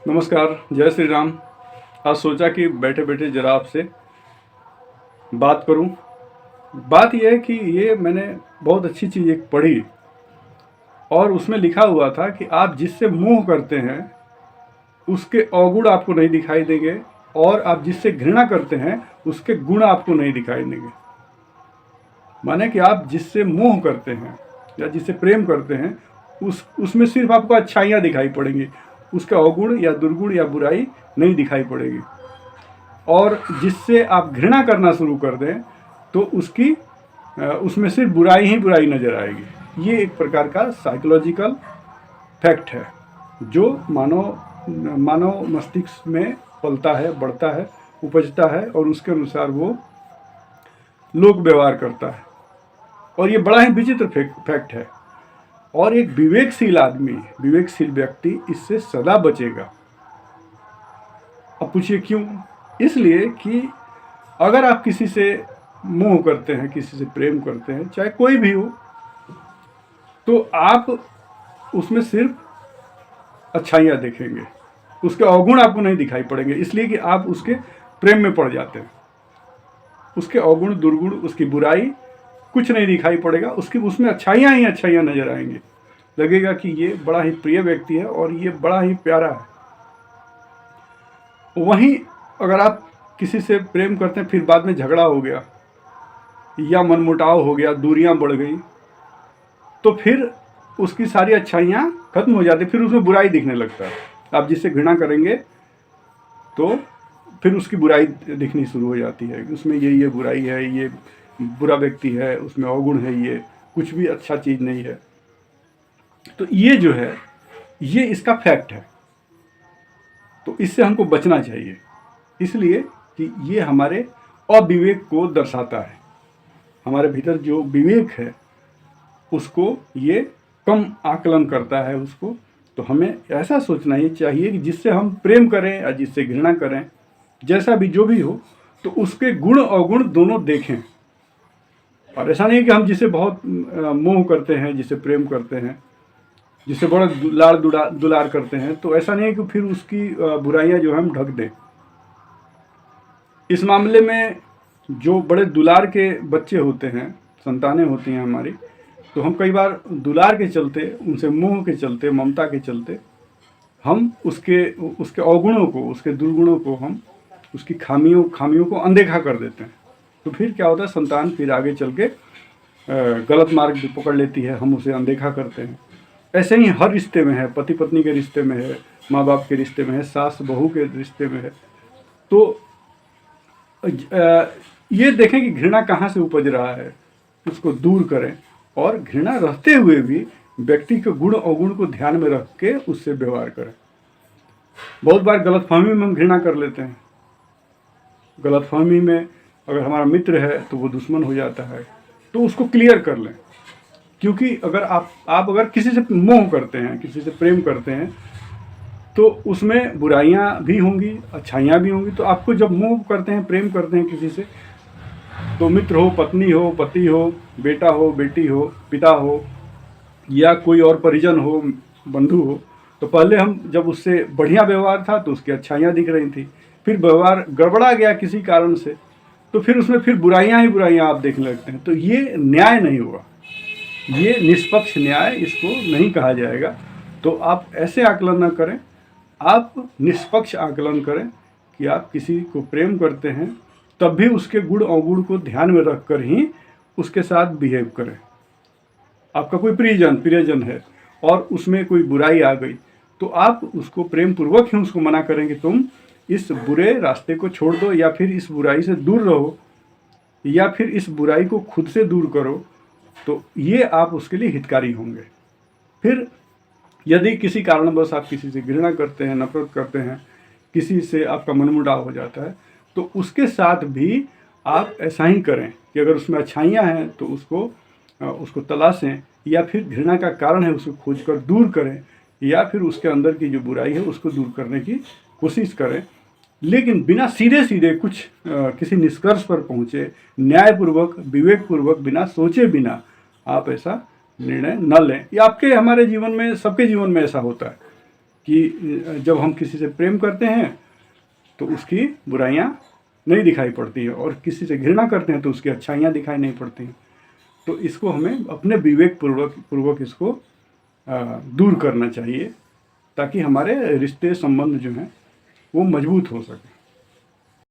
नमस्कार, जय श्री राम। आज सोचा कि बैठे बैठे जरा आपसे बात करूं। बात यह है कि ये मैंने बहुत अच्छी चीज़ एक पढ़ी और उसमें लिखा हुआ था कि आप जिससे मोह करते हैं उसके अवगुण आपको नहीं दिखाई देंगे और आप जिससे घृणा करते हैं उसके गुण आपको नहीं दिखाई देंगे। माने कि आप जिससे मोह करते हैं या जिससे प्रेम करते हैं उसमें सिर्फ आपको अच्छाइयाँ दिखाई पड़ेंगी, उसके अवगुण या दुर्गुण या बुराई नहीं दिखाई पड़ेगी। और जिससे आप घृणा करना शुरू कर दें तो उसमें सिर्फ बुराई ही बुराई नज़र आएगी। ये एक प्रकार का साइकोलॉजिकल फैक्ट है जो मानव मस्तिष्क में पलता है, बढ़ता है, उपजता है और उसके अनुसार वो लोक व्यवहार करता है। और ये बड़ा ही विचित्र फैक्ट है और एक विवेकशील आदमी, विवेकशील व्यक्ति इससे सदा बचेगा। अब पूछिए क्यों? इसलिए कि अगर आप किसी से मोह करते हैं, किसी से प्रेम करते हैं, चाहे कोई भी हो, तो आप उसमें सिर्फ अच्छाइयाँ देखेंगे, उसके अवगुण आपको नहीं दिखाई पड़ेंगे, इसलिए कि आप उसके प्रेम में पड़ जाते हैं। उसके अवगुण, दुर्गुण, उसकी बुराई कुछ नहीं दिखाई पड़ेगा, उसमें अच्छाइयाँ ही अच्छाइयाँ नजर आएंगी। लगेगा कि ये बड़ा ही प्रिय व्यक्ति है और ये बड़ा ही प्यारा है। वहीं अगर आप किसी से प्रेम करते हैं, फिर बाद में झगड़ा हो गया या मनमुटाव हो गया, दूरियां बढ़ गई, तो फिर उसकी सारी अच्छाइयाँ खत्म हो जाती, फिर उसमें बुराई दिखने लगता है। आप जिससे घृणा करेंगे तो फिर उसकी बुराई दिखनी शुरू हो जाती है, उसमें ये बुराई है, ये बुरा व्यक्ति है, उसमें अवगुण है, ये कुछ भी अच्छा चीज़ नहीं है। तो ये जो है, ये इसका फैक्ट है। तो इससे हमको बचना चाहिए, इसलिए कि ये हमारे अविवेक को दर्शाता है। हमारे भीतर जो विवेक है उसको ये कम आकलन करता है उसको। तो हमें ऐसा सोचना ही चाहिए कि जिससे हम प्रेम करें या जिससे घृणा करें, जैसा भी जो भी हो, तो उसके गुण अवगुण दोनों देखें। और ऐसा नहीं कि हम जिसे बहुत मोह करते हैं, जिसे प्रेम करते हैं, जिसे बड़ा लाड़ दुलार करते हैं, तो ऐसा नहीं है कि फिर उसकी बुराइयां जो हम ढक दें। इस मामले में जो बड़े दुलार के बच्चे होते हैं, संतानें होती हैं हमारी, तो हम कई बार दुलार के चलते, उनसे मोह के चलते, ममता के चलते हम उसके अवगुणों को, उसके दुर्गुणों को, हम उसकी खामियों को अनदेखा कर देते हैं। तो फिर क्या होता है, संतान फिर आगे चल के गलत मार्ग भी पकड़ लेती है, हम उसे अनदेखा करते हैं। ऐसे ही हर रिश्ते में है, पति पत्नी के रिश्ते में है, माँ बाप के रिश्ते में है, सास बहू के रिश्ते में है। तो ये देखें कि घृणा कहाँ से उपज रहा है, उसको दूर करें और घृणा रहते हुए भी व्यक्ति के गुण अवगुण को ध्यान में रख के उससे व्यवहार करें। बहुत बार गलतफहमी में हम घृणा कर लेते हैं। गलतफहमी में अगर हमारा मित्र है तो वो दुश्मन हो जाता है, तो उसको क्लियर कर लें। क्योंकि अगर आप अगर किसी से मोह करते हैं, किसी से प्रेम करते हैं, तो उसमें बुराइयां भी होंगी, अच्छाइयाँ भी होंगी। तो आपको जब मोह करते हैं, प्रेम करते हैं किसी से, तो मित्र हो, पत्नी हो, पति हो, बेटा हो, बेटी हो, पिता हो या कोई और परिजन हो, बंधु हो, तो पहले हम जब उससे बढ़िया व्यवहार था तो उसकी अच्छाइयाँ दिख रही थी, फिर व्यवहार गड़बड़ा गया किसी कारण से, तो फिर उसमें फिर बुराइयां ही बुराइयां आप देखने लगते हैं। तो ये न्याय नहीं हुआ, ये निष्पक्ष न्याय इसको नहीं कहा जाएगा। तो आप ऐसे आकलन न करें, आप निष्पक्ष आकलन करें कि आप किसी को प्रेम करते हैं तब भी उसके गुण अवगुण को ध्यान में रखकर ही उसके साथ बिहेव करें। आपका कोई प्रियजन है और उसमें कोई बुराई आ गई, तो आप उसको प्रेम पूर्वक ही उसको मना करेंगे, तुम इस बुरे रास्ते को छोड़ दो या फिर इस बुराई से दूर रहो या फिर इस बुराई को खुद से दूर करो। तो ये आप उसके लिए हितकारी होंगे। फिर यदि किसी कारणवश आप किसी से घृणा करते हैं, नफरत करते हैं, किसी से आपका मनमुटाव हो जाता है, तो उसके साथ भी आप ऐसा ही करें कि अगर उसमें अच्छाइयाँ हैं तो उसको तलाशें या फिर घृणा का कारण है उसको खोजकर दूर करें या फिर उसके अंदर की जो बुराई है उसको दूर करने की कोशिश करें। लेकिन बिना सीधे कुछ किसी निष्कर्ष पर पहुँचे, न्यायपूर्वक, विवेकपूर्वक, बिना सोचे बिना आप ऐसा निर्णय न लें। ये आपके हमारे जीवन में, सबके जीवन में ऐसा होता है कि जब हम किसी से प्रेम करते हैं तो उसकी बुराइयां नहीं दिखाई पड़ती है, और किसी से घृणा करते हैं तो उसकी अच्छाइयाँ दिखाई नहीं पड़ती। तो इसको हमें अपने विवेक पूर्वक इसको दूर करना चाहिए, ताकि हमारे रिश्ते संबंध जो हैं वो मजबूत हो सके।